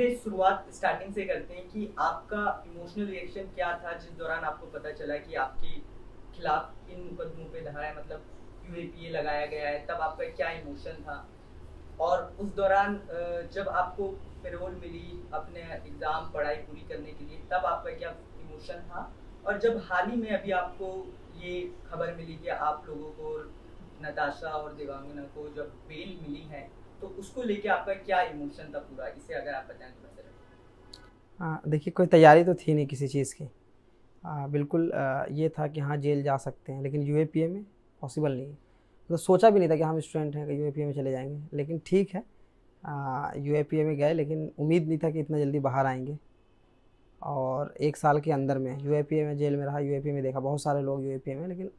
आगे शुरुआत स्टार्टिंग से करते हैं कि आपका इमोशनल रिएक्शन क्या था जिस दौरान आपको पता चला कि आपके खिलाफ इन मुकदमों पे धारा मतलब यूएपीए लगाया गया है, तब आपका क्या इमोशन था? और उस दौरान जब आपको पैरोल मिली अपने एग्ज़ाम पढ़ाई पूरी करने के लिए, तब आपका क्या इमोशन था? और जब हाल ही में अभी आपको ये खबर मिली कि आप लोगों को, नताशा और देवांगना को जब बेल मिली है, तो उसको लेके आपका क्या इमोशन था पूरा? इसे अगर आप बताएं तो बेहतर है। हाँ, देखिए कोई तैयारी तो थी नहीं किसी चीज़ की। बिल्कुल ये था कि हाँ जेल जा सकते हैं, लेकिन यूएपीए में पॉसिबल नहीं है। मतलब सोचा भी नहीं था कि हम स्टूडेंट हैं कि यूएपीए में चले जाएंगे, लेकिन ठीक है यूएपीए में गए, लेकिन उम्मीद नहीं था कि इतना जल्दी बाहर आएंगे। और 1 साल के अंदर में यूएपीए में जेल में रहा, यूएपीए में देखा बहुत सारे लोग यूएपीए में, लेकिन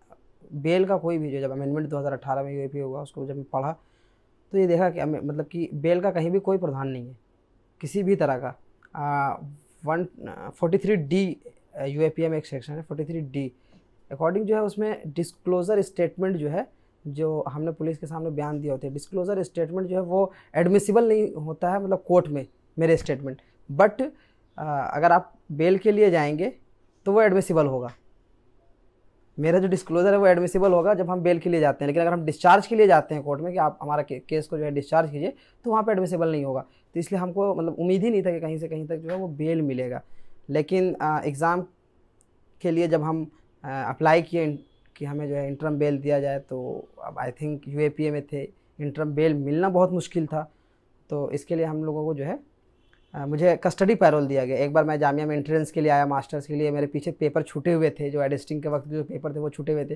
बेल का कोई भी जो जब अमेंडमेंट 2018 में यूएपीए हुआ उसको जब मैं पढ़ा तो ये देखा कि मतलब कि बेल का कहीं भी कोई प्रावधान नहीं है किसी भी तरह का। 143D यूएपीए में एक सेक्शन है 43D अकॉर्डिंग जो है उसमें डिस्क्लोज़र स्टेटमेंट जो है, जो हमने पुलिस के सामने बयान दिया होता है, डिस्क्लोज़र स्टेटमेंट जो है वो एडमिसिबल नहीं होता है, मतलब कोर्ट में मेरे स्टेटमेंट। बट अगर आप बेल के लिए जाएंगे तो वो एडमिसिबल होगा। मेरा जो डिस्क्लोजर है वो एडमिसिबल होगा जब हम बेल के लिए जाते हैं, लेकिन अगर हम डिस्चार्ज के लिए जाते हैं कोर्ट में कि आप हमारा केस को जो है डिस्चार्ज कीजिए, तो वहाँ पे एडमिसिबल नहीं होगा। तो इसलिए हमको मतलब उम्मीद ही नहीं था कि कहीं से कहीं तक जो है वो बेल मिलेगा। लेकिन एग्ज़ाम के लिए जब हम अप्लाई किए कि हमें जो है इंटरम बेल दिया जाए, तो अब आई थिंक यूएपीए में थे, इंटरम बेल मिलना बहुत मुश्किल था। तो इसके लिए हम लोगों को जो है मुझे कस्टडी पैरोल दिया गया। एक बार मैं जामिया में एंट्रेंस के लिए आया मास्टर्स के लिए, मेरे पीछे पेपर छूटे हुए थे, जो एडिस्टिंग के वक्त जो पेपर थे वो छूटे हुए थे।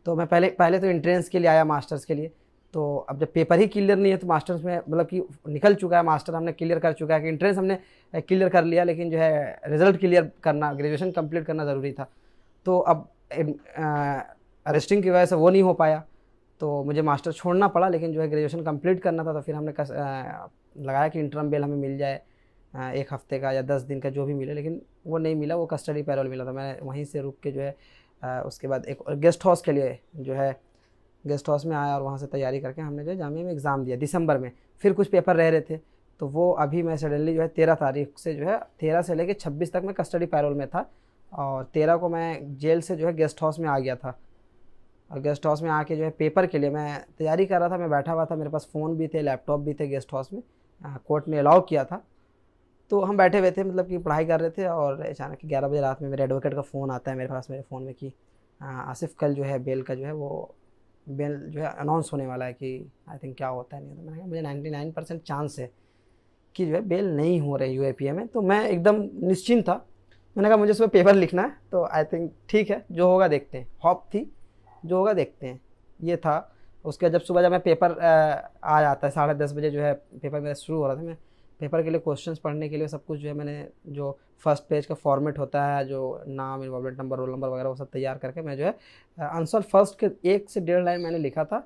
तो मैं पहले तो एंट्रेंस के लिए आया मास्टर्स के लिए। तो अब जब पेपर ही क्लियर नहीं है तो मास्टर्स में मतलब कि निकल चुका है, मास्टर हमने क्लियर कर चुका है, कि एंट्रेंस हमने क्लियर कर लिया, लेकिन जो है रिजल्ट क्लियर करना, ग्रेजुएशन कंप्लीट करना ज़रूरी था। तो अब अरेस्टिंग की वजह से वो नहीं हो पाया, तो मुझे मास्टर छोड़ना पड़ा, लेकिन जो है ग्रेजुएशन कंप्लीट करना था। तो फिर हमने लगाया कि इंटरम बेल हमें मिल जाए 1 हफ्ते का या 10 दिन का जो भी मिले, लेकिन वो नहीं मिला, वो कस्टडी पैरोल मिला था। मैं वहीं से रुक के जो है उसके बाद एक गेस्ट हाउस के लिए जो है गेस्ट हाउस में आया, और वहाँ से तैयारी करके हमने जो है जामिया में एग्ज़ाम दिया दिसंबर में। फिर कुछ पेपर रह रहे थे, तो वो अभी मैं सडनली जो है 13 तारीख से जो है 13 से लेकर 26 तक मैं कस्टडी पैरोल में था, और 13 को मैं जेल से जो है गेस्ट हाउस में आ गया था। और गेस्ट हाउस में आके जो है पेपर के लिए मैं तैयारी कर रहा था, मैं बैठा हुआ था, मेरे पास फ़ोन भी थे, लैपटॉप भी थे गेस्ट हाउस में, कोर्ट ने अलाउ किया था। तो हम बैठे हुए थे, मतलब कि पढ़ाई कर रहे थे, और अचानक 11 बजे रात में मेरे एडवोकेट का फ़ोन आता है मेरे पास, मेरे फ़ोन में कि आसिफ कल जो है बेल का जो है वो बेल जो है अनाउंस होने वाला है, कि आई थिंक क्या होता है नहीं होता। मैंने कहा मुझे 99% चांस है कि जो है बेल नहीं हो रही यूएपीए में। तो मैं एकदम निश्चिंत था। मैंने कहा मुझे सुबह पेपर लिखना है, तो आई थिंक ठीक है जो होगा देखते हैं, हॉप थी जो होगा देखते हैं, ये था। उसके बाद जब सुबह जब मैं पेपर आ जाता है 10:30 बजे जो है पेपर मेरा शुरू हो रहा था, मैं पेपर के लिए क्वेश्चंस पढ़ने के लिए सब कुछ जो है मैंने जो फर्स्ट पेज का फॉर्मेट होता है, जो नाम, इन्वॉल्वमेंट नंबर, रोल नंबर वगैरह वो सब तैयार करके मैं जो है आंसर फर्स्ट के 1 से 1.5 लाइन मैंने लिखा था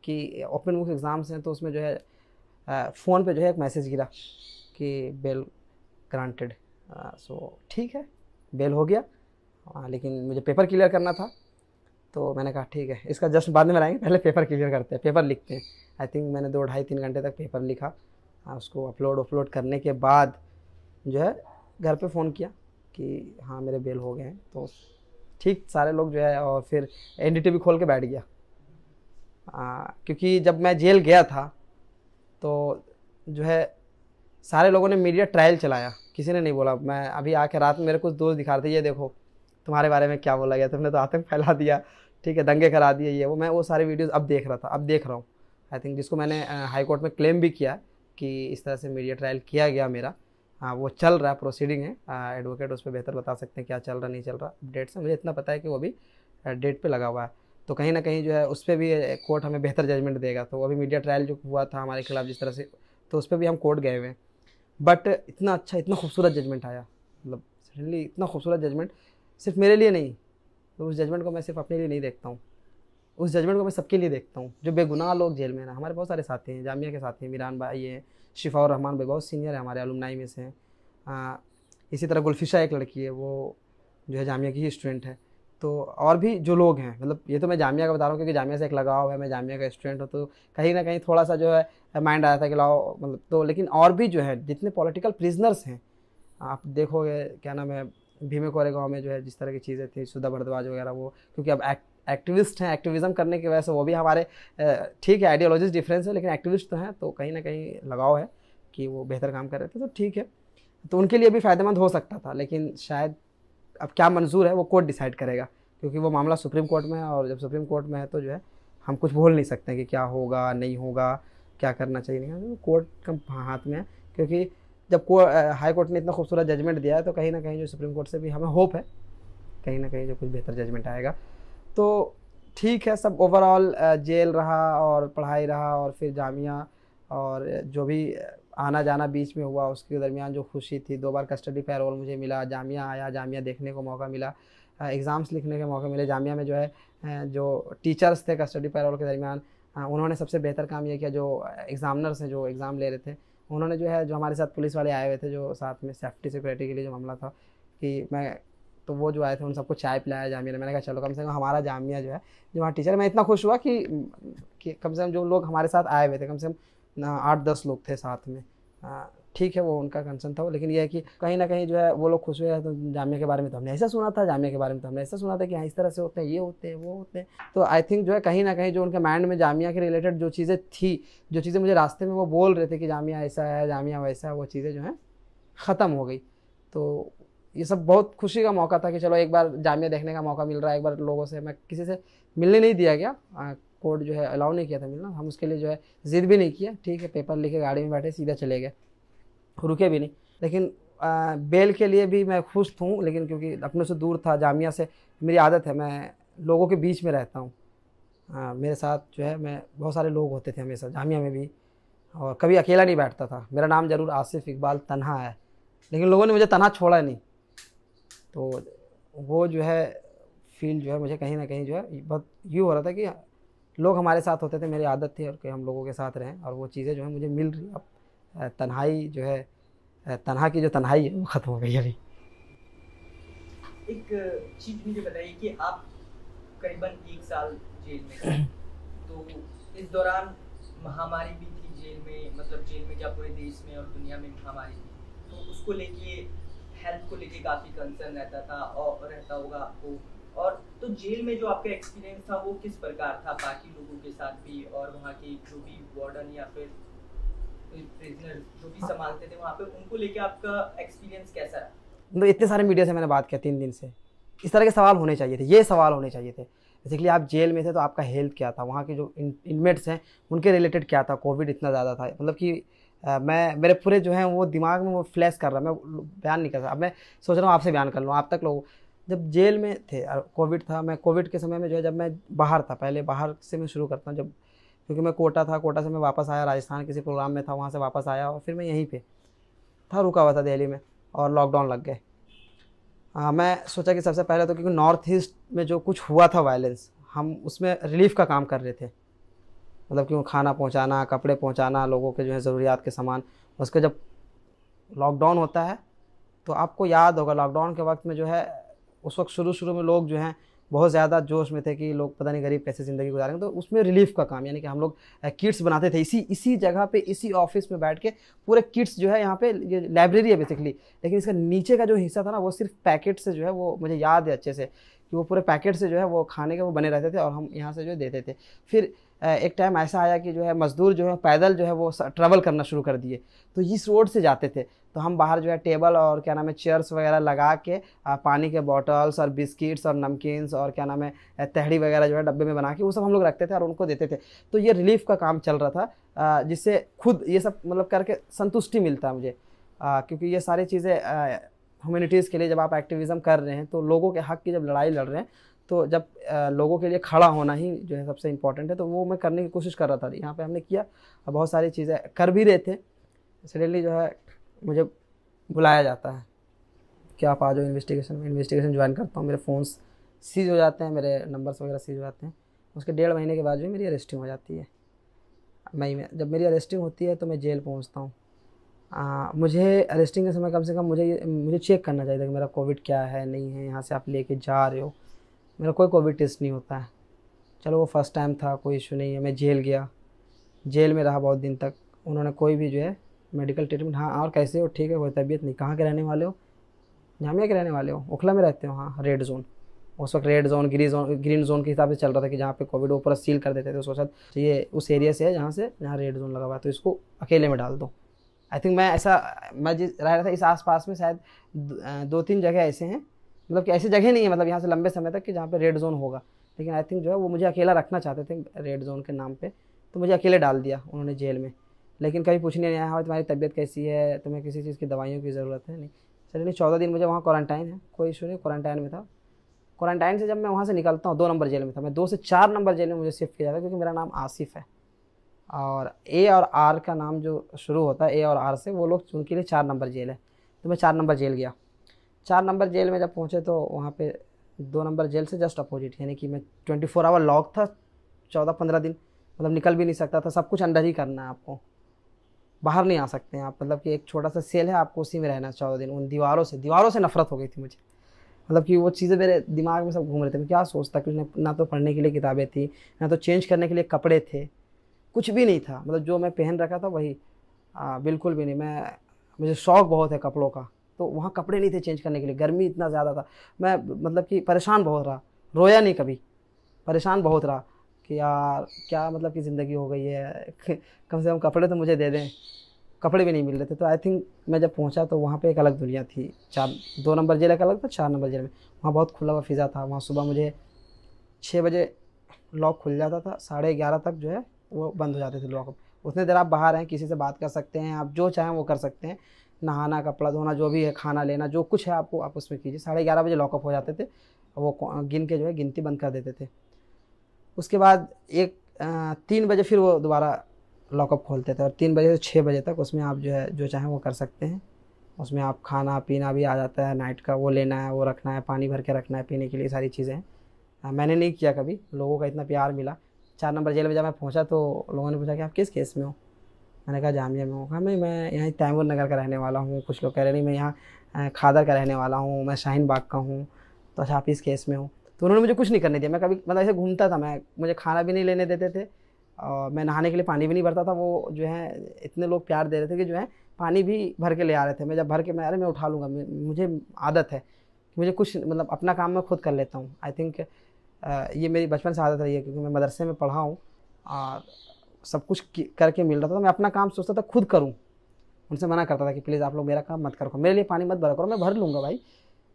कि ओपन बुक एग्ज़ाम्स हैं। तो उसमें जो है फ़ोन पे जो है एक मैसेज गिरा कि बेल ग्रांटेड। सो ठीक है, बेल हो गया। लेकिन मुझे पेपर क्लियर करना था, तो मैंने कहा ठीक है इसका जस्ट बाद में बनाएंगे, पहले पेपर क्लियर करते हैं, पेपर लिखते हैं। आई थिंक मैंने 2 ढाई 3 घंटे तक पेपर लिखा। उसको अपलोड करने के बाद जो है घर पे फ़ोन किया कि हाँ मेरे बेल हो गए हैं। तो ठीक सारे लोग जो है, और फिर एनडीटीवी खोल के बैठ गया। क्योंकि जब मैं जेल गया था तो जो है सारे लोगों ने मीडिया ट्रायल चलाया, किसी ने नहीं बोला। मैं अभी आके रात में मेरे कुछ दोस्त दिखा रहे थे, ये देखो तुम्हारे बारे में क्या बोला गया, तुमने तो आतंक फैला दिया, ठीक है, दंगे करा दिए, ये वो। मैं वो सारी वीडियोस अब देख रहा था, अब देख रहा हूँ। आई थिंक जिसको मैंने हाई कोर्ट में क्लेम भी किया कि इस तरह से मीडिया ट्रायल किया गया मेरा, हाँ वो चल रहा है, प्रोसीडिंग है। एडवोकेट उस पर बेहतर बता सकते हैं क्या चल रहा नहीं चल रहा अपडेट से। मुझे इतना पता है कि वो अभी डेट पे लगा हुआ है। तो कहीं ना कहीं जो है उस पर भी कोर्ट हमें बेहतर जजमेंट देगा। तो वो अभी मीडिया ट्रायल जो हुआ था हमारे खिलाफ जिस तरह से, तो उस पर भी हम कोर्ट गए हुए हैं। बट इतना अच्छा, इतना खूबसूरत जजमेंट आया, मतलब सडनली इतना खूबसूरत जजमेंट सिर्फ मेरे लिए नहीं। तो उस जजमेंट को मैं सिर्फ अपने लिए नहीं देखता हूँ, उस जजमेंट को मैं सबके लिए देखता हूँ जो बेगुनाह लोग जेल में ना। हमारे बहुत सारे साथी हैं, जामिया के साथी हैं, मीरान भाई हैं, शिफा और रहमान भाई बहुत सीनियर है हमारे अलुमनाई में से हैं। इसी तरह गुलफिशा एक लड़की है, वो जो है जामिया की ही स्टूडेंट है। तो और भी जो लोग हैं, मतलब ये तो मैं जामिया का बता रहा हूँ क्योंकि जामिया से एक लगाव है, मैं जामिया का स्टूडेंट हूँ, तो कहीं ना कहीं थोड़ा सा जो है माइंड आया था कि लाओ मतलब, तो लेकिन और भी जो है जितने पॉलिटिकल प्रिजनर्स हैं, आप देखोगे क्या नाम है, भीमे कोरेगांव में जो है जिस तरह की चीज़ें थी, सुधा भारद्वाज वगैरह, वो क्योंकि अब एक्टिविस्ट हैं, एक्टिविज़म करने की वजह से वो भी हमारे ठीक है आइडियोलॉजीज डिफरेंस है लेकिन एक्टिविस्ट तो हैं, तो कहीं ना कहीं लगाव है कि वो बेहतर काम कर रहे थे, तो ठीक है, तो उनके लिए भी फ़ायदेमंद हो सकता था, लेकिन शायद अब क्या मंजूर है वो कोर्ट डिसाइड करेगा, क्योंकि वो मामला सुप्रीम कोर्ट में है, और जब सुप्रीम कोर्ट में है तो जो है हम कुछ बोल नहीं सकते कि क्या होगा नहीं होगा, क्या करना चाहिए नहीं, तो कोर्ट का हाथ में है, क्योंकि जब हाई कोर्ट ने इतना खूबसूरत जजमेंट दिया है तो कहीं ना कहीं जो सुप्रीम कोर्ट से भी हमें होप है कहीं ना कहीं जो कुछ बेहतर जजमेंट आएगा। तो ठीक है, सब ओवरऑल जेल रहा और पढ़ाई रहा और फिर जामिया और जो भी आना जाना बीच में हुआ उसके दरमियान जो खुशी थी, 2 बार कस्टडी पैरोल मुझे मिला, जामिया आया, जामिया देखने को मौका मिला, एग्ज़ाम्स लिखने के मौके मिले जामिया में, जो है जो टीचर्स थे कस्टडी पैरोल के दरमियान उन्होंने सबसे बेहतर काम ये किया, जो एग्ज़ामिनर्स हैं जो एग्ज़ाम ले रहे थे उन्होंने जो है, जो हमारे साथ पुलिस वाले आए हुए थे जो साथ में सेफ्टी सिक्योरिटी के लिए जो मामला था कि मैं, तो वो जो आए थे उन सबको चाय पिलाया जामिया ने, मैंने कहा चलो कम से कम हमारा जामिया जो है जो वहाँ टीचर, मैं इतना खुश हुआ कि कम से कम जो लोग हमारे साथ आए हुए थे कम से कम 8-10 लोग थे साथ में, ठीक है वो उनका कंसर्न था वो, लेकिन ये है कि कहीं ना कहीं जो है वो लोग खुश हुए हैं। तो जामिया के बारे में तो हमने ऐसा सुना था, जामिया के बारे में तो हमने ऐसा सुना था कि हाँ इस तरह से होते हैं, ये होते हैं वो होते हैं, तो आई थिंक जो है कहीं ना कहीं जो उनके माइंड में जामिया के रिलेटेड जो चीज़ें थी, जो चीज़ें मुझे रास्ते में वो बोल रहे थे कि जामिया ऐसा है जामिया वैसा है, वो चीज़ें जो हैं ख़त्म हो गई। तो ये सब बहुत खुशी का मौका था कि चलो एक बार जामिया देखने का मौका मिल रहा है, एक बार लोगों से, मैं किसी से मिलने नहीं दिया गया, कोर्ट जो है अलाउ नहीं किया था मिलना, हम उसके लिए जो है ज़िद भी नहीं किया, ठीक है पेपर लेके गाड़ी में बैठे सीधा चले गए, रुके भी नहीं। लेकिन बेल के लिए भी मैं खुश हूँ, लेकिन क्योंकि अपने से दूर था, जामिया से मेरी आदत है, मैं लोगों के बीच में रहता हूँ, मेरे साथ जो है मैं बहुत सारे लोग होते थे हमेशा जामिया में भी, और कभी अकेला नहीं बैठता था। मेरा नाम ज़रूर आसिफ इकबाल तन्हा है, लेकिन लोगों ने मुझे तन्हा छोड़ा नहीं, तो वो जो है फील जो है मुझे कहीं ना कहीं जो है बहुत यूँ हो रहा था कि लोग हमारे साथ होते थे, मेरी आदत थी और कि हम लोगों के साथ रहें, और वो चीज़ें जो है मुझे मिल रही। अब तन्हाई जो है, तन्हा की जो तन्हाई है वो ख़त्म हो गई अभी। एक चीज़ मुझे बताइए कि आप करीबन 1 साल जेल में थे, तो इस दौरान महामारी भी थी जेल में, मतलब जेल में क्या पूरे देश में और दुनिया में महामारी थी, तो उसको लेके हेल्थ को लेके काफ़ी कंसर्न रहता था और रहता होगा आपको, और तो जेल में जो आपका एक्सपीरियंस था वो किस प्रकार था बाकी लोगों के साथ भी, और वहाँ के जो भी वार्डन या फिर प्रिजनर जो भी संभालते थे वहाँ पे, उनको लेके आपका एक्सपीरियंस कैसा रहा? मतलब इतने सारे मीडिया से मैंने बात किया 3 दिन से, इस तरह के सवाल होने चाहिए थे, ये सवाल होने चाहिए थे। बेसिकली आप जेल में थे तो आपका हेल्थ क्या था, वहाँ के जो इनमेट्स हैं उनके रिलेटेड क्या था, कोविड इतना ज़्यादा था, मतलब कि मैं मेरे पूरे जो हैं वो दिमाग में वो फ्लैश कर रहा, मैं बयान नहीं कर सकता। अब मैं सोच रहा हूँ आपसे बयान कर लूँ, आप तक लोग जब जेल में थे और कोविड था, मैं कोविड के समय में जो है जब मैं बाहर था, पहले बाहर से मैं शुरू करता हूँ, जब क्योंकि मैं कोटा था, कोटा से मैं वापस आया, राजस्थान किसी प्रोग्राम में था, वहाँ से वापस आया और फिर मैं यहीं पे था, रुका हुआ था दिल्ली में, और लॉकडाउन लग गए। मैं सोचा कि सबसे पहले तो क्योंकि नॉर्थ ईस्ट में जो कुछ हुआ था वायलेंस, हम उसमें रिलीफ का काम कर रहे थे, मतलब कि वो खाना पहुंचाना, कपड़े पहुंचाना, लोगों के जो है ज़रूरियात के सामान। उसके जब लॉकडाउन होता है तो आपको याद होगा लॉकडाउन के वक्त में जो है उस वक्त शुरू में लोग जो हैं बहुत ज़्यादा जोश में थे कि लोग पता नहीं गरीब कैसे ज़िंदगी गुजारेंगे, तो उसमें रिलीफ का काम, यानी कि हम लोग किट्स बनाते थे इसी जगह पे, इसी ऑफिस में बैठ के पूरे किट्स जो है, यहाँ पे ये लाइब्रेरी है बेसिकली, लेकिन इसका नीचे का जो हिस्सा था ना वो सिर्फ पैकेट से जो है, वो मुझे याद है अच्छे से कि वो पूरे पैकेट से जो है वो खाने के वो बने रहते थे और हम यहाँ से जो है देते थे। फिर एक टाइम ऐसा आया कि जो है मज़दूर जो है पैदल जो है वो ट्रैवल करना शुरू कर दिए, तो इस रोड से जाते थे, तो हम बाहर जो है टेबल और क्या नाम है चेयर्स वगैरह लगा के पानी के बॉटल्स और बिस्किट्स और नमकीन्स और क्या नाम है तहड़ी वगैरह जो है डब्बे में बना के वो सब हम लोग रखते थे और उनको देते थे। तो ये रिलीफ का काम चल रहा था, जिससे खुद ये सब मतलब करके संतुष्टि मिलता है मुझे, क्योंकि ये सारी चीज़ें ह्यूमैनिटीज़ के लिए जब आप एक्टिविज़म कर रहे हैं, तो लोगों के हक़ की जब लड़ाई लड़ रहे हैं, तो जब लोगों के लिए खड़ा होना ही जो है सबसे इम्पॉर्टेंट है, तो वो मैं करने की कोशिश कर रहा था। यहाँ पे हमने किया, बहुत सारी चीज़ें कर भी रहे थे। सडनली जो है मुझे बुलाया जाता है कि आप आ जाओ इन्वेस्टिगेशन में, इन्वेस्टिगेशन ज्वाइन करता हूँ, मेरे फ़ोन्स सीज हो जाते हैं, मेरे नंबर्स वगैरह सीज हो जाते हैं। उसके 1.5 महीने के बाद जो है मेरी अरेस्टिंग हो जाती है मई में। जब मेरी अरेस्टिंग होती है तो मैं जेल पहुँचता हूँ। मुझे अरेस्टिंग के समय कम से कम मुझे चेक करना चाहिए था कि मेरा कोविड क्या है नहीं है, यहाँ से आप लेके जा रहे हो, मेरा कोई कोविड टेस्ट नहीं होता है। चलो वो फर्स्ट टाइम था, कोई इशू नहीं है। मैं जेल गया, जेल में रहा बहुत दिन तक। उन्होंने कोई भी जो है मेडिकल ट्रीटमेंट, हाँ और कैसे हो, ठीक है, कोई तबीयत नहीं। कहाँ के रहने वाले हो? जामिया के रहने वाले हो? ओखला में रहते हो? हाँ, रेड जोन। उस वक्त रेड जोन, ग्रीन जोन के हिसाब से चल रहा था कि जहाँ पे कोविड वो पूरा सील कर देते थे। उसके साथ ये उस एरिया से है जहाँ रेड जोन लगा हुआ है, तो इसको अकेले में डाल दो। आई थिंक मैं जिस रह रहा था इस आसपास में शायद 2-3 जगह ऐसे हैं, मतलब कि ऐसी जगह नहीं है मतलब यहाँ से लंबे समय तक कि जहाँ पे रेड जोन होगा। लेकिन आई थिंक जो है वो मुझे अकेला रखना चाहते थे रेड जोन के नाम पे, तो मुझे अकेले डाल दिया उन्होंने जेल में। लेकिन कभी पूछने नहीं आया, हाँ तुम्हारी तबीयत कैसी है, तुम्हें किसी चीज़ की दवाइयों की ज़रूरत है? नहीं। चलिए नहीं, 14 दिन मुझे वहाँ क्वारंटाइन है, कोई इशू नहीं, क्वारंटाइन में था। क्वारंटाइन से जब मैं वहाँ से निकलता हूँ, 2 नंबर जेल में था मैं, 2 से 4 नंबर जेल में मुझे शिफ्ट किया जाता है, क्योंकि मेरा नाम आसिफ है और ए और आर का नाम जो शुरू होता है ए और आर से, वो लोग उनके लिए 4 नंबर जेल है। तो मैं 4 नंबर जेल गया। 4 नंबर जेल में जब पहुँचे तो वहाँ पे 2 नंबर जेल से जस्ट अपोजिट, यानी कि मैं 24 आवर लॉक था 14-15 दिन, मतलब निकल भी नहीं सकता था। सब कुछ अंदर ही करना है आपको, बाहर नहीं आ सकते हैं आप। मतलब कि एक छोटा सा सेल है, आपको उसी में रहना है 14 दिन। उन दीवारों से नफरत हो गई थी मुझे। मतलब कि वो चीज़ें मेरे दिमाग में सब घूम रहे थे। मैं क्या सोचता कि ना तो पढ़ने के लिए किताबें थी, ना तो चेंज करने के लिए कपड़े थे, कुछ भी नहीं था। मतलब जो मैं पहन रखा था वही, बिल्कुल भी नहीं। मुझे शौक बहुत है कपड़ों का, तो वहाँ कपड़े नहीं थे चेंज करने के लिए। गर्मी इतना ज़्यादा था, मैं मतलब कि परेशान बहुत रहा। रोया नहीं कभी, परेशान बहुत रहा कि यार क्या मतलब कि ज़िंदगी हो गई है। कम से कम कपड़े तो मुझे दे दें, कपड़े भी नहीं मिल रहे थे। तो आई थिंक मैं जब पहुंचा तो वहाँ पे एक अलग दुनिया थी। 2 नंबर जेल एक अलग था, 4 नंबर जेल में वहाँ बहुत खुला हुआ फिज़ा था। वहाँ सुबह मुझे 6 बजे लॉक खुल जाता था, 11:30 तक जो है वो बंद हो जाते थे लॉक। उतने देर आप बाहर हैं, किसी से बात कर सकते हैं, आप जो चाहें वो कर सकते हैं। नहाना, कपड़ा धोना, जो भी है, खाना लेना, जो कुछ है आपको, आप उसमें कीजिए। 11:30 बजे लॉकअप हो जाते थे, वो गिन के जो है गिनती बंद कर देते थे। उसके बाद 3 बजे फिर वो दोबारा लॉकअप खोलते थे, और 3 बजे से 6 बजे तक उसमें आप जो है जो चाहें वो कर सकते हैं। उसमें आप खाना पीना भी आ जाता है, नाइट का वो लेना है, वो रखना है, पानी भर के रखना है पीने के लिए, सारी चीज़ें हैं। मैंने नहीं किया कभी, लोगों का इतना प्यार मिला। 4 नंबर जेल में जब मैं पहुंचा तो लोगों ने पूछा कि आप किस केस में हो? मैंने कहा जामिया में हूँ। कहा मैं यहाँ तैमूर नगर का रहने वाला हूँ। कुछ लोग कह रहे नहीं मैं यहाँ खादर का रहने वाला हूँ, मैं शाहीन बाग का हूँ। तो अच्छा आप इस केस में हो? तो उन्होंने मुझे कुछ नहीं करने दिया। मैं कभी मतलब ऐसे घूमता था, मुझे खाना भी नहीं लेने देते थे, और मैं नहाने के लिए पानी भी नहीं भरता था। वो जो है इतने लोग प्यार दे रहे थे कि जो है पानी भी भर के ले आ रहे थे। मैं जब भर के मैं मैं उठा लूँगा, मुझे आदत है कि मुझे कुछ मतलब अपना काम मैं खुद कर लेता हूँ। आई थिंक ये मेरी बचपन से आदत रही है, क्योंकि मैं मदरसे में पढ़ा हूँ और सब कुछ करके मिल रहा था। तो मैं अपना काम सोचता था खुद करूँ। उनसे मना करता था कि प्लीज़ आप लोग मेरा काम मत करो, मेरे लिए पानी मत भरा करो, मैं भर लूँगा भाई।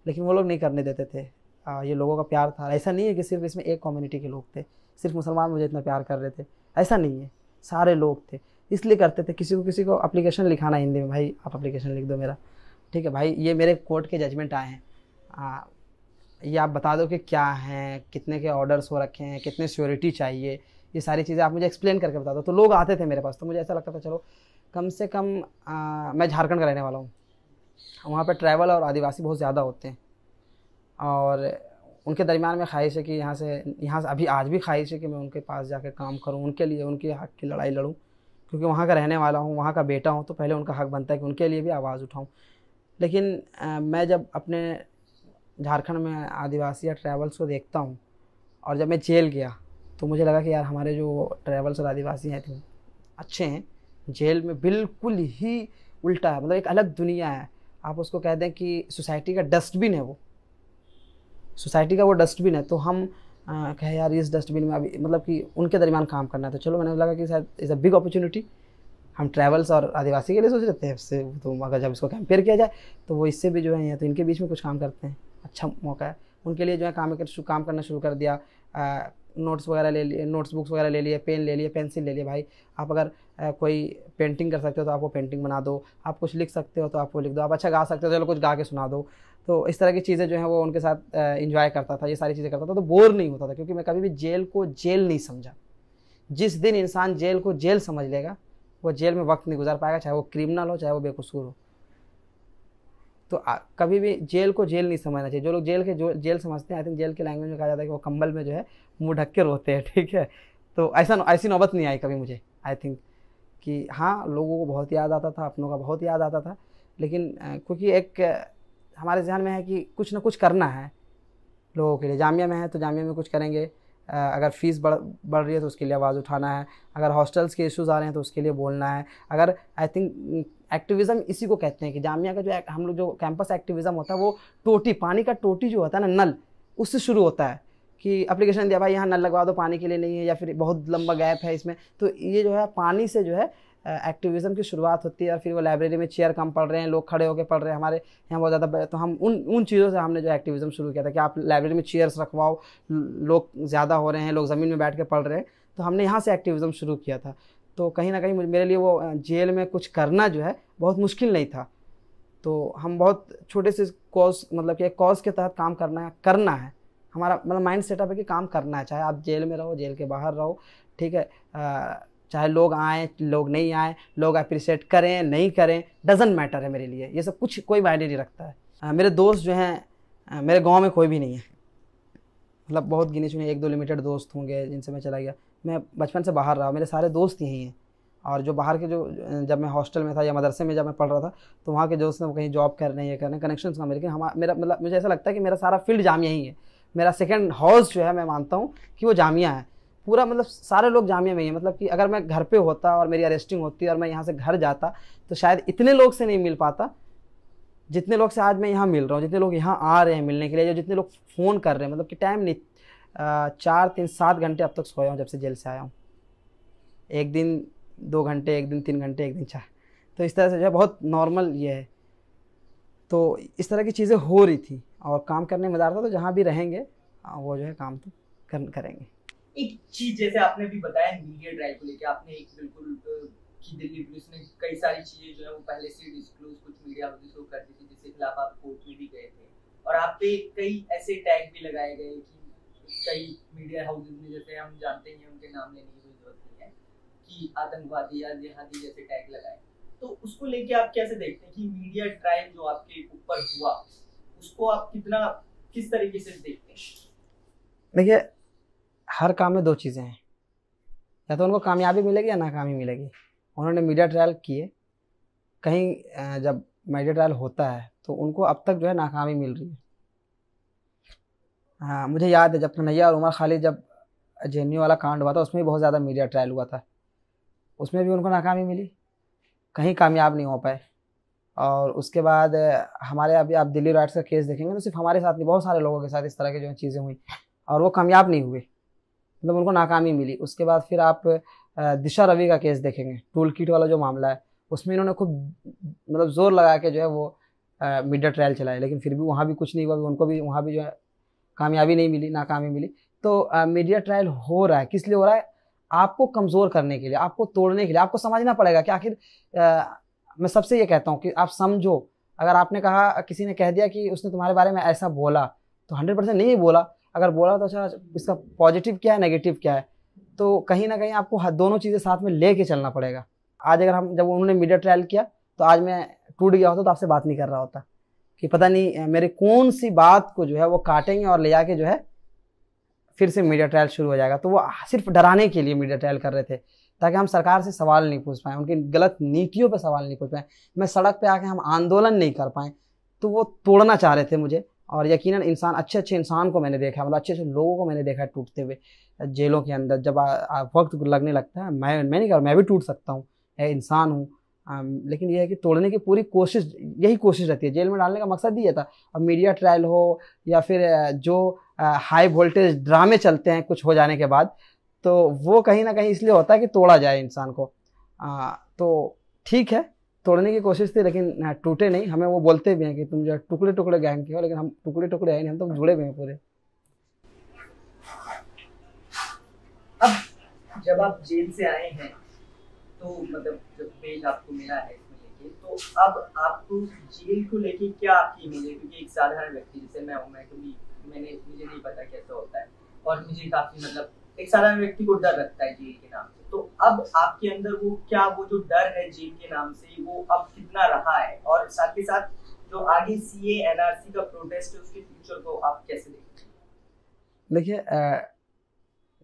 लेकिन वो लोग नहीं करने देते थे। ये लोगों का प्यार था। ऐसा नहीं है कि सिर्फ इसमें एक कम्युनिटी के लोग थे, सिर्फ मुसलमान मुझे इतना प्यार कर रहे थे, ऐसा नहीं है। सारे लोग थे, इसलिए करते थे। किसी को एप्लीकेशन लिखाना हिंदी में, भाई आप एप्लीकेशन लिख दो मेरा, ठीक है भाई, ये मेरे कोर्ट के जजमेंट आए हैं, ये आप बता दो कि क्या हैं, कितने के ऑर्डर्स हो रखे हैं, कितने श्योरिटी चाहिए, ये सारी चीज़ें आप मुझे एक्सप्लेन करके बता दो। तो लोग आते थे मेरे पास, तो मुझे ऐसा लगता था चलो कम से कम मैं झारखंड का रहने वाला हूँ, वहाँ पर ट्रैवल और आदिवासी बहुत ज़्यादा होते हैं, और उनके दरमियान में ख्वाहिश है कि यहाँ से अभी आज भी ख्वाहिश है कि मैं उनके पास जाकर काम करूँ, उनके लिए उनके हक़ की लड़ाई लड़ूँ, क्योंकि वहाँ का रहने वाला हूँ, वहाँ का बेटा हूँ, तो पहले उनका हक़ बनता है कि उनके लिए भी आवाज़ उठाऊँ। लेकिन मैं जब अपने झारखंड में आदिवासी या ट्रैवल्स को देखता हूँ, और जब मैं जेल गया तो मुझे लगा कि यार हमारे जो ट्रैवल्स और आदिवासी हैं तो अच्छे हैं। जेल में बिल्कुल ही उल्टा है, मतलब एक अलग दुनिया है। आप उसको कह दें कि सोसाइटी का डस्टबिन है, वो सोसाइटी का वो डस्टबिन है। तो हम कहे यार इस डस्टबिन में अभी मतलब कि उनके दरमियान काम करना है। तो चलो मैंने लगा कि शायद इज़ अ बिग अपॉर्चुनिटी। हम ट्रैवल्स और आदिवासी के लिए सोच रहे थे, इससे तो अगर जब इसको कंपेयर किया जाए तो वो इससे भी जो है तो इनके बीच में कुछ काम करते हैं, अच्छा मौका है उनके लिए जो है काम करना शुरू कर दिया। नोट्स वगैरह ले लिए, नोट्स बुक्स वगैरह ले लिए, पेन ले लिए, पेंसिल ले लिए। भाई आप अगर कोई पेंटिंग कर सकते हो तो आप वो पेंटिंग बना दो, आप कुछ लिख सकते हो तो आप वो लिख दो, आप अच्छा गा सकते हो चलो कुछ गा के सुना दो। तो इस तरह की चीज़ें जो हैं वो उनके साथ इंजॉय करता था, ये सारी चीज़ें करता था, तो बोर नहीं होता था, क्योंकि मैं कभी भी जेल को जेल नहीं समझा। जिस दिन इंसान जेल को जेल समझ लेगा वो जेल में वक्त नहीं गुजार पाएगा, चाहे वो क्रिमिनल हो चाहे वो बेकसूर हो। तो कभी भी जेल को जेल नहीं समझना चाहिए। जो लोग जेल समझते हैं, आई थिंक जेल के लैंग्वेज में कहा जाता है कि वो कंबल में जो है मुंह ढक के रोते हैं, ठीक है। तो ऐसी नौबत नहीं आई कभी मुझे। आई थिंक कि हाँ लोगों को बहुत याद आता था, अपनों का बहुत याद आता था, लेकिन क्योंकि एक हमारे ज़हन में है कि कुछ ना कुछ करना है, लोगों के लिए। जामिया में है तो जामिया में कुछ करेंगे, अगर फ़ीस बढ़ रही है तो उसके लिए आवाज़ उठाना है, अगर हॉस्टल्स के इश्यूज़ आ रहे हैं तो उसके लिए बोलना है। अगर आई थिंक एक्टिविज़म इसी को कहते हैं कि जामिया का जो हम लोग जो कैंपस एक्टिविज़म होता है वो टोटी, पानी का टोटी जो होता है ना, नल, उससे शुरू होता है कि एप्लीकेशन दिया भाई यहाँ नल लगवा दो, पानी के लिए नहीं है, या फिर बहुत लंबा गैप है इसमें, तो ये जो है पानी से जो है एक्टिविज़म की शुरुआत होती है। और फिर वो लाइब्रेरी में चेयर कम पढ़ रहे हैं, लोग खड़े होकर पढ़ रहे हैं, हमारे यहाँ बहुत ज़्यादा, तो हम उन चीज़ों से हमने जो एक्टिविज़म शुरू किया था कि आप लाइब्रेरी में चेयर्स रखवाओ, लोग ज़्यादा हो रहे हैं, लोग ज़मीन में बैठ के पढ़ रहे हैं, तो हमने यहाँ से एक्टिविज़म शुरू किया था। तो कहीं ना कहीं मेरे लिए वो जेल में कुछ करना जो है बहुत मुश्किल नहीं था। तो हम बहुत छोटे से कॉज, मतलब कि एक कॉज के तहत काम करना है हमारा, मतलब माइंड सेटअप है कि काम करना है, चाहे आप जेल में रहो, जेल के बाहर रहो, ठीक है, चाहे लोग आएँ लोग नहीं आएँ, लोग अप्रिशिएट करें नहीं करें, डजेंट मैटर है मेरे लिए, ये सब कुछ कोई मायने नहीं रखता है। मेरे दोस्त जो हैं, मेरे गांव में कोई भी नहीं है, मतलब बहुत गिने चुने 1-2 लिमिटेड दोस्त होंगे जिनसे मैं चला गया। मैं बचपन से बाहर रहा, मेरे सारे दोस्त यहीं हैं। और जो बाहर के, जो जब मैं हॉस्टल में था या मदरसे में जब मैं पढ़ रहा था, तो वहाँ के दोस्त हैं वो कहीं जॉब कर रहे हैं, ये कर रहे हैं, कनेक्शंस कम है, लेकिन मेरा मतलब मुझे ऐसा लगता है कि मेरा सारा फील्ड जामिया ही है। मेरा सेकंड हाउस जो है मैं मानता हूँ कि वो जामिया है पूरा, मतलब सारे लोग जामिया में ही है। मतलब कि अगर मैं घर पे होता और मेरी अरेस्टिंग होती और मैं यहाँ से घर जाता तो शायद इतने लोग से नहीं मिल पाता जितने लोग से आज मैं यहाँ मिल रहा हूँ, जितने लोग यहाँ आ रहे हैं मिलने के लिए, जो जितने लोग फ़ोन कर रहे हैं, मतलब कि टाइम नहीं, 4-3-7 घंटे अब तक सोया हूँ जब से जेल से आया हूँ। एक दिन 2 घंटे, एक दिन 3 घंटे, एक दिन 4, तो इस तरह से जो है बहुत नॉर्मल ये है। तो इस तरह की चीज़ें हो रही थी और काम करने में मज़ा आता था। तो जहाँ भी रहेंगे वो जो है काम तो करेंगे। एक चीज जैसे आपने भी बताया मीडिया ड्राइव को लेकर, आपने एक बिल्कुल कि दिल्ली पुलिस ने कई सारी चीजें जो है वो पहले से डिस्क्लोज कुछ मीडिया हाउसेस को करती थी, जिसके खिलाफ आप कोर्ट में भी गए थे, और आप पे कई ऐसे टैग भी लगाए गए कि कई मीडिया हाउसेस ने, जैसे हम जानते हैं उनके नाम लेने की कोई जरूरत नहीं है, कि आतंकवादी या जिहादी जैसे टैग लगाए। तो उसको लेके आप कैसे देखते हैं कि मीडिया ट्रायल जो आपके ऊपर हुआ उसको आप किस तरीके से देखते हैं? देखिए, हर काम में 2 चीज़ें हैं, या तो उनको कामयाबी मिलेगी या नाकामी मिलेगी। उन्होंने मीडिया ट्रायल किए, कहीं जब मीडिया ट्रायल होता है तो उनको अब तक जो है नाकामी मिल रही है। हाँ, मुझे याद है जब कन्हैया और उमर खालिद, जब जेएनयू वाला कांड हुआ था, उसमें भी बहुत ज़्यादा मीडिया ट्रायल हुआ था, उसमें भी उनको नाकामी मिली, कहीं कामयाब नहीं हो पाए। और उसके बाद हमारे, अभी आप दिल्ली राइट्स का केस देखेंगे तो सिर्फ हमारे साथ नहीं, बहुत सारे लोगों के साथ इस तरह की जो चीज़ें हुई और वो कामयाब नहीं हुए, मतलब उनको नाकामी मिली। उसके बाद फिर आप दिशा रवि का केस देखेंगे, टूल किट वाला जो मामला है, उसमें इन्होंने खूब मतलब ज़ोर लगा के जो है वो मीडिया ट्रायल चलाए, लेकिन फिर भी वहाँ भी कुछ नहीं हुआ, उनको भी वहाँ भी जो है कामयाबी नहीं मिली, नाकामी मिली। तो मीडिया ट्रायल हो रहा है, किस लिए हो रहा है? आपको कमज़ोर करने के लिए, आपको तोड़ने के लिए। आपको समझना पड़ेगा कि आखिर मैं सबसे ये कहता हूँ कि आप समझो, अगर आपने कहा, किसी ने कह दिया कि उसने तुम्हारे बारे में ऐसा बोला, तो 100% नहीं बोला, अगर बोला तो अच्छा इसका पॉजिटिव क्या है, नेगेटिव क्या है, तो कहीं ना कहीं आपको दोनों चीज़ें साथ में ले चलना पड़ेगा। आज अगर जब उन्होंने मीडिया ट्रायल किया तो आज मैं टूट गया होता तो आपसे बात नहीं कर रहा होता कि पता नहीं मेरे कौन सी बात को जो है वो काटेंगे और ले जाके जो है फिर से मीडिया ट्रायल शुरू हो जाएगा। तो वो सिर्फ डराने के लिए मीडिया ट्रायल कर रहे थे, ताकि हम सरकार से सवाल नहीं पूछ पाएँ, उनकी गलत नीतियों पे सवाल नहीं पूछ पाएँ, मैं सड़क पे आके हम आंदोलन नहीं कर पाएँ। तो वो तोड़ना चाह रहे थे मुझे, और यकीनन इंसान, अच्छे इंसान को मैंने देखा, मतलब अच्छे लोगों को मैंने देखा है टूटते हुए जेलों के अंदर। जब वक्त लगने लगता है, मैं नहीं कर, मैं भी टूट सकता हूँ, इंसान हूँ, लेकिन यह है कि तोड़ने की पूरी कोशिश, यही कोशिश रहती है। जेल में डालने का मकसद ही ये था। अब मीडिया ट्रायल हो या फिर जो हाई वोल्टेज ड्रामे चलते हैं कुछ हो जाने के बाद, तो वो कहीं ना कहीं इसलिए होता है कि तोड़ा जाए इंसान को। तो ठीक है, तोड़ने की कोशिश थी, लेकिन टूटे नहीं। हमें वो बोलते भी हैं कि तुम जो टुकड़े टुकड़े गैंग के हो, लेकिन हम टुकड़े टुकड़े हैं नहीं, हम तो जुड़े हुए हैं पूरे। अब जब आप जेल से आए हैं, तो मतलब जब बेल आपको मिला है इसमें लेके, तो अब आपको जेल को लेके क्या आपकी इमेज है? क्योंकि एक साधारण व्यक्ति जैसे मैं हूँ, मैं कभी मुझे नहीं पता कैसा होता है, और मुझे काफी मतलब एक साधारण व्यक्ति को डर लगता है जेल के नाम से। तो अब आपके अंदर वो जो डर है जेल के नाम से, वो अब कितना रहा है? और साथ के साथ जो आगे सीए एनआरसी का प्रोटेस्ट है, उसके फ्यूचर को आप कैसे देखते हैं? देखिए,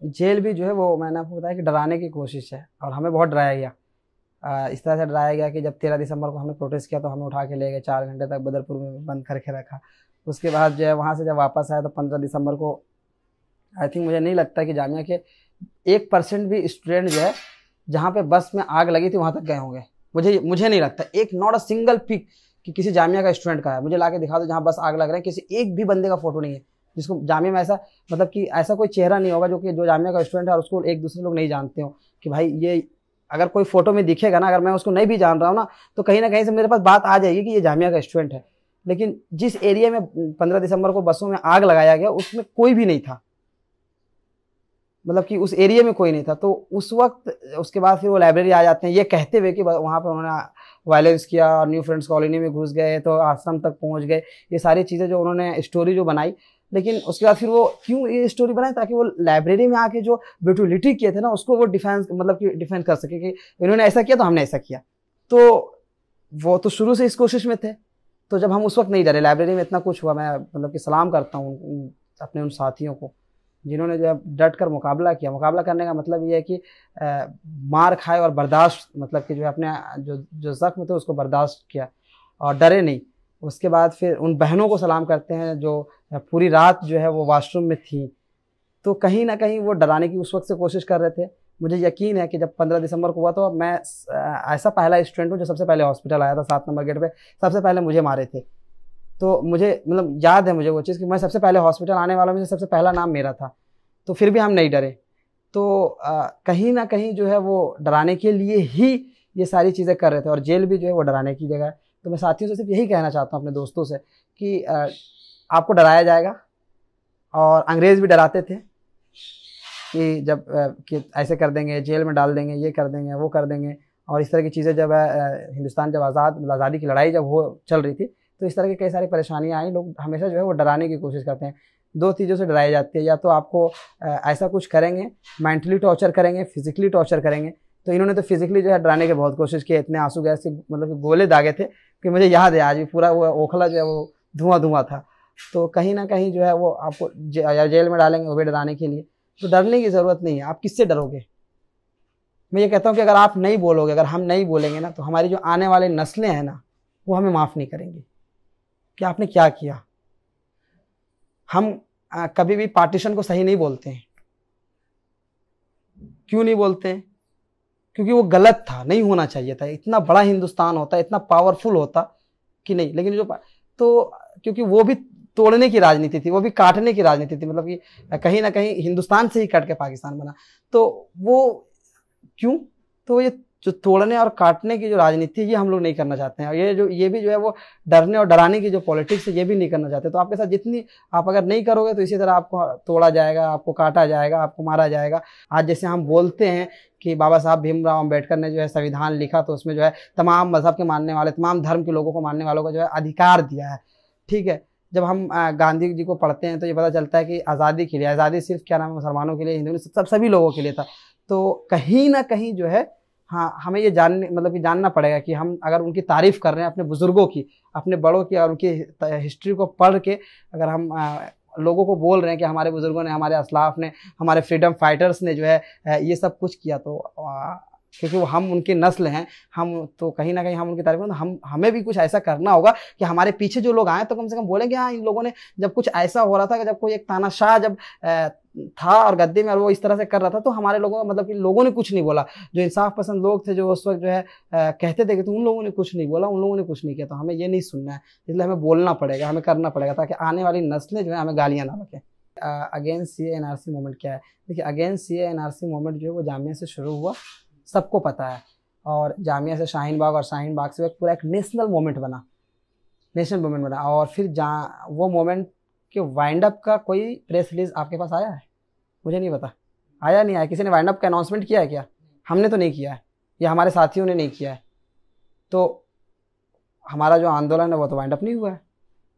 जेल भी जो है वो, मैंने आपको बताया कि डराने की कोशिश है, और हमें बहुत डराया गया। इस तरह से डराया गया कि जब 13 दिसंबर को हमने प्रोटेस्ट किया तो हमें उठा के ले गए, 4 घंटे तक बदरपुर में बंद करके रखा। उसके बाद जो है वहाँ से जब वापस आया तो 15 दिसंबर को आई थिंक, मुझे नहीं लगता कि जामिया के 1% भी स्टूडेंट जो है जहाँ पे बस में आग लगी थी वहाँ तक गए होंगे। मुझे नहीं लगता, एक नॉट अ सिंगल पिक कि किसी जामिया का स्टूडेंट का है, मुझे ला के दिखा दो जहाँ बस आग लग रहा है, किसी एक भी बंदे का फोटो नहीं है जिसको जामिया में ऐसा, मतलब कि ऐसा कोई चेहरा नहीं होगा जो जामिया का स्टूडेंट है और उसको एक दूसरे लोग नहीं जानते हो कि भाई ये, अगर कोई फोटो में दिखेगा ना, अगर मैं उसको नहीं भी जान रहा हूँ ना, तो कहीं ना कहीं से मेरे पास बात आ जाएगी कि ये जामिया का स्टूडेंट है। लेकिन जिस एरिया में 15 दिसंबर को बसों में आग लगाया गया उसमें कोई भी नहीं था, मतलब कि उस एरिया में कोई नहीं था। तो उस वक्त उसके बाद फिर वो लाइब्रेरी आ जाते हैं ये कहते हुए कि वहाँ पे उन्होंने वायलेंस किया और न्यू फ्रेंड्स कॉलोनी में घुस गए तो आश्रम तक पहुँच गए, ये सारी चीज़ें जो उन्होंने स्टोरी जो बनाई। लेकिन उसके बाद फिर वो क्यों ये स्टोरी बनाई, ताकि वो लाइब्रेरी में आके जो ब्रूटलिटी किए थे ना उसको वो डिफेंस, मतलब कि डिफेंस कर सके कि इन्होंने ऐसा किया तो हमने ऐसा किया। तो वो तो शुरू से इस कोशिश में थे। तो जब हम उस वक्त नहीं डरे, लाइब्रेरी में इतना कुछ हुआ, मैं मतलब कि सलाम करता हूँ अपने उन साथियों को जिन्होंने जो है डट कर मुकाबला किया। मुकाबला करने का मतलब ये है कि मार खाए और बर्दाश्त, मतलब कि जो है अपने जो ज़ख्म थे उसको बर्दाश्त किया और डरे नहीं। उसके बाद फिर उन बहनों को सलाम करते हैं जो पूरी रात जो है वो वॉशरूम में थी। तो कहीं ना कहीं वो डराने की उस वक्त से कोशिश कर रहे थे। मुझे यकीन है कि जब 15 दिसंबर को हुआ तो मैं ऐसा पहला स्टूडेंट हूँ जो सबसे पहले हॉस्पिटल आया था, 7 नंबर गेट पे सबसे पहले मुझे मारे थे। तो मुझे मतलब याद है मुझे वो चीज़ कि मैं सबसे पहले हॉस्पिटल आने वालों में से सबसे पहला नाम मेरा था। तो फिर भी हम नहीं डरे। तो कहीं ना कहीं जो है वो डराने के लिए ही ये सारी चीज़ें कर रहे थे और जेल भी जो है वो डराने की जगह है। तो मैं साथियों से सिर्फ यही कहना चाहता हूँ अपने दोस्तों से कि आपको डराया जाएगा। और अंग्रेज़ भी डराते थे कि जब कि ऐसे कर देंगे, जेल में डाल देंगे, ये कर देंगे, वो कर देंगे। और इस तरह की चीज़ें जब हिंदुस्तान जब आज़ादी की लड़ाई जब वो चल रही थी तो इस तरह की कई सारी परेशानियाँ आई। लोग हमेशा जो है वो डराने की कोशिश करते हैं। 2 चीज़ों से डराई जाती है, या तो आपको ऐसा कुछ करेंगे, मेंटली टॉर्चर करेंगे, फिजिकली टॉर्चर करेंगे। तो इन्होंने तो फिजिकली जो है डराने की बहुत कोशिश की। इतने आंसू गैस के मतलब कि गोले दागे थे कि मुझे याद है आज भी, पूरा वो ओखला जो है वो धुआं था। तो कहीं ना कहीं जो है वो आपको जेल में डालेंगे वो भी डराने के लिए। तो डरने की ज़रूरत नहीं है। आप किससे डरोगे? मैं ये कहता हूँ कि अगर आप नहीं बोलोगे, अगर हम नहीं बोलेंगे ना, तो हमारी जो आने वाली नस्लें हैं ना वो हमें माफ़ नहीं करेंगी कि आपने क्या किया। हम कभी भी पार्टीशन को सही नहीं बोलते हैं। क्यों नहीं बोलते हैं? क्योंकि वो गलत था, नहीं होना चाहिए था। इतना बड़ा हिंदुस्तान होता, इतना पावरफुल होता कि नहीं। लेकिन जो तो क्योंकि वो भी तोड़ने की राजनीति थी, वो भी काटने की राजनीति थी, मतलब कि कहीं ना कहीं हिंदुस्तान से ही कट के पाकिस्तान बना। तो वो क्यों? तो ये जो तोड़ने और काटने की जो राजनीति है ये हम लोग नहीं करना चाहते हैं। और ये भी जो है वो डरने और डराने की जो पॉलिटिक्स है ये भी नहीं करना चाहते। तो आपके साथ जितनी आप अगर नहीं करोगे तो इसी तरह आपको तोड़ा जाएगा, आपको काटा जाएगा, आपको मारा जाएगा। आज जैसे हम बोलते हैं कि बाबा साहब भीमराव अम्बेडकर ने जो है संविधान लिखा तो उसमें जो है तमाम मजहब के मानने वाले, तमाम धर्म के लोगों को मानने वालों को जो है अधिकार दिया है। ठीक है, जब हम गांधी जी को पढ़ते हैं तो ये पता चलता है कि आज़ादी के लिए, आज़ादी सिर्फ क्या नाम है मुसलमानों के लिए, हिंदू सभी लोगों के लिए था। तो कहीं ना कहीं जो है हाँ हमें ये जानना पड़ेगा कि हम अगर उनकी तारीफ़ कर रहे हैं, अपने बुज़ुर्गों की, अपने बड़ों की और उनकी हिस्ट्री को पढ़ के अगर हम लोगों को बोल रहे हैं कि हमारे बुज़ुर्गों ने, हमारे असलाफ ने, हमारे फ्रीडम फाइटर्स ने जो है ये सब कुछ किया, तो क्योंकि वो हम उनकी नस्ल हैं, हम तो कहीं ना कहीं हम उनकी तारीफ में हमें भी कुछ ऐसा करना होगा कि हमारे पीछे जो लोग आए तो कम से कम बोलेंगे हाँ इन लोगों ने जब कुछ ऐसा हो रहा था कि जब कोई एक तानाशाह जब था और गद्दे में और वो इस तरह से कर रहा था तो हमारे लोगों मतलब कि लोगों ने कुछ नहीं बोला। जो इंसाफ पसंद लोग थे जो उस वक्त जो है कहते थे कि तो उन लोगों ने कुछ नहीं बोला, उन लोगों ने कुछ नहीं किया। तो हमें ये नहीं सुनना है, इसलिए हमें बोलना पड़ेगा, हमें करना पड़ेगा ताकि आने वाली नस्लें जो है हमें गालियाँ ना बकें। अगेंस्ट सीए एनआरसी मूवमेंट क्या है? देखिए, अगेंस्ट सीए एनआरसी मूवमेंट जो है वो जामिया से शुरू हुआ, सबको पता है। और जामिया से शाहीन बाग और शाहीन बाग से पूरा एक नेशनल मूवमेंट बना। और फिर जहाँ वो मूवमेंट के वाइंड अप का कोई प्रेस रिलीज आपके पास आया है? मुझे नहीं पता, आया नहीं आया। किसी ने वाइंड अप का अनाउंसमेंट किया है क्या? हमने तो नहीं किया है, या हमारे साथियों ने नहीं किया है। तो हमारा जो आंदोलन है वो तो वाइंड अप नहीं हुआ है।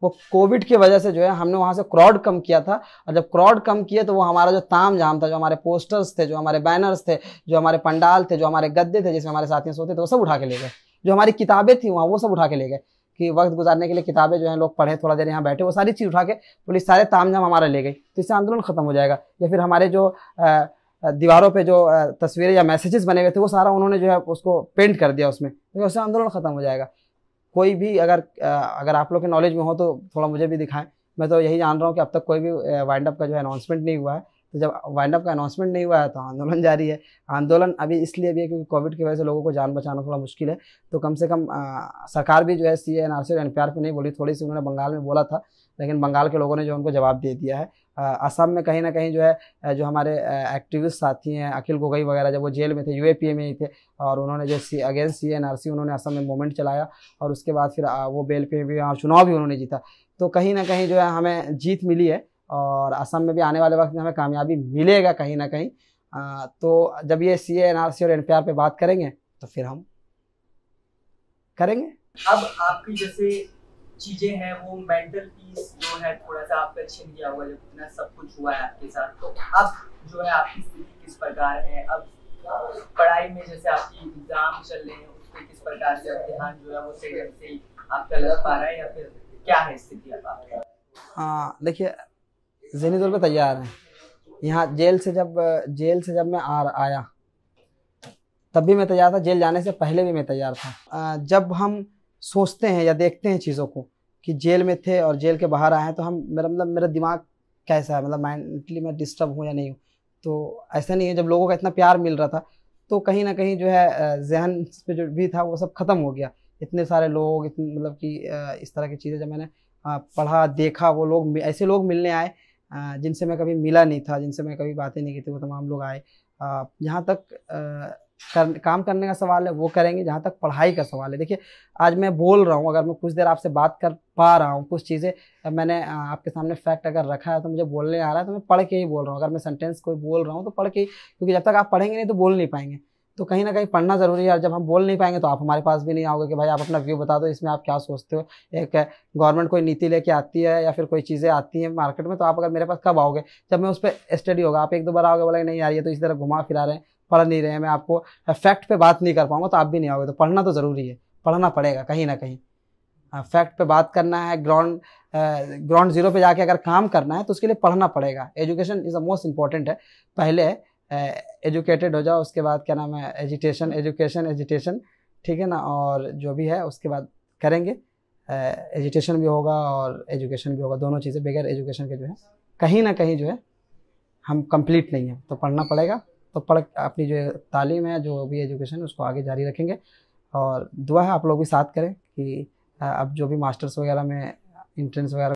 वो कोविड की वजह से जो है हमने वहाँ से क्राउड कम किया था, और जब क्राउड कम किए तो वो हमारा जो ताम झाम था, जो हमारे पोस्टर्स थे, जो हमारे बैनर्स थे, जो हमारे पंडाल थे, जो हमारे गद्दे थे जिसमें हमारे साथियों सोते थे, वो सब उठा के ले गए। जो हमारी किताबें थी वहाँ वो सब उठा के ले गए कि वक्त गुजारने के लिए किताबें जो है लोग पढ़े, थोड़ा देर यहाँ बैठे, वो सारी चीज़ उठा के पुलिस सारे ताम झाम हमारा ले गई। तो इससे आंदोलन खत्म हो जाएगा। या फिर हमारे जो दीवारों पे जो तस्वीरें या मैसेजेस बने हुए थे वो सारा उन्होंने जो है उसको पेंट कर दिया उसमें, तो उससे आंदोलन खत्म हो जाएगा। कोई भी अगर आप लोग के नॉलेज में हो तो थोड़ा मुझे भी दिखाएं मैं तो यही जान रहा हूँ कि अब तक कोई भी वाइंड अप का जो है अनाउंसमेंट नहीं हुआ है। तो जब वाइंड अप का अनाउंसमेंट नहीं हुआ है तो आंदोलन जारी है। आंदोलन अभी इसलिए भी है क्योंकि कोविड की वजह से लोगों को जान बचाना थोड़ा मुश्किल है। तो कम से कम सरकार भी जो है CAA NRC और NPR पे नहीं बोली, थोड़ी सी उन्होंने बंगाल में बोला था, लेकिन बंगाल के लोगों ने जो उनको जवाब दे दिया है। असम में कहीं ना कहीं जो है जो हमारे एक्टिविस्ट साथी हैं अखिल गोगोई वगैरह, जब वो जेल में थे UAPA में ही थे, और उन्होंने जो अगेंस्ट CAA NRC उन्होंने असम में मूवमेंट चलाया, और उसके बाद फिर वो बेल पे भी और चुनाव भी उन्होंने जीता। तो कहीं ना कहीं जो है हमें जीत मिली है, और असम में भी आने वाले वक्त में हमें कामयाबी मिलेगा कहीं ना कहीं। तो जब ये CAA NRC और NPR पे बात करेंगे तो फिर हम करेंगे। अब आपकी जैसे चीजें हैं वो मेंटल पीस जो है थोड़ा सा आपका छिन गया होगा जब इतना सब कुछ हुआ है आपके साथ, तो अब जो है आपकी स्थिति किस प्रकार है? अब पढ़ाई में जैसे आपकी एग्जाम चल रहे हैं उस पर किस प्रकार से अब ध्यान जो है वो सही ढंग से आपका लग पा रहा है, या फिर क्या है स्थिति अब आपकी? देखिए, ज़हनी तौर पे तैयार हैं। यहाँ जेल से जब मैं आया तब भी मैं तैयार था, जेल जाने से पहले भी मैं तैयार था। जब हम सोचते हैं या देखते हैं चीज़ों को कि जेल में थे और जेल के बाहर आए हैं, तो हम मेरा दिमाग कैसा है, मतलब मेंटली मैं डिस्टर्ब हूँ या नहीं हूँ, तो ऐसा नहीं है। जब लोगों का इतना प्यार मिल रहा था तो कहीं ना कहीं जो है जहन पे जो भी था वो सब ख़त्म हो गया। इतने सारे लोग, इतने मतलब कि इस तरह की चीज़ें जब मैंने पढ़ा देखा, वो लोग ऐसे लोग मिलने आए जिनसे मैं कभी मिला नहीं था, जिनसे मैं कभी बातें नहीं की थी, वो तमाम लोग आए। जहाँ तक काम करने का सवाल है वो करेंगे, जहाँ तक पढ़ाई का सवाल है, देखिए आज मैं बोल रहा हूँ, अगर मैं कुछ देर आपसे बात कर पा रहा हूँ, कुछ चीज़ें मैंने आपके सामने फैक्ट अगर रखा है तो मुझे बोलने आ रहा है, तो मैं पढ़ के ही बोल रहा हूँ। अगर मैं सेंटेंस कोई बोल रहा हूँ तो पढ़ के ही, क्योंकि जब तक आप पढ़ेंगे नहीं तो बोल नहीं पाएंगे। तो कहीं ना कहीं पढ़ना ज़रूरी है, और जब हम बोल नहीं पाएंगे तो आप हमारे पास भी नहीं आओगे कि भाई आप अपना व्यू बता दो, इसमें आप क्या सोचते हो। एक गवर्नमेंट कोई नीति लेके आती है या फिर कोई चीज़ें आती हैं मार्केट में, तो आप अगर मेरे पास कब आओगे? जब मैं उस पर स्टडी होगा। आप एक दो बार आओगे, बोला नहीं यार ये तो इस तरह घुमा फिरा रहे हैं, पढ़ नहीं रहे हैं, मैं आपको फैक्ट पे बात नहीं कर पाऊंगा, तो आप भी नहीं आओगे। तो पढ़ना तो ज़रूरी है, पढ़ना पड़ेगा कहीं ना कहीं। फैक्ट पे बात करना है, ग्राउंड जीरो पे जाके अगर काम करना है तो उसके लिए पढ़ना पड़ेगा। Education is the most important है। पहले एजुकेटेड हो जाओ, उसके बाद क्या नाम है एजुकेशन, ठीक है ना, और जो भी है उसके बाद करेंगे। एजुकेशन भी होगा और एजुकेशन भी होगा, दोनों चीज़ें बगैर एजुकेशन के जो है कहीं ना कहीं जो है हम कंप्लीट नहीं है। तो पढ़ना पड़ेगा, तो पढ़ अपनी जो तालीम है, जो भी एजुकेशन है, उसको आगे जारी रखेंगे। और दुआ है आप लोग भी साथ करें कि अब जो भी मास्टर्स वगैरह में, इंट्रेंस वगैरह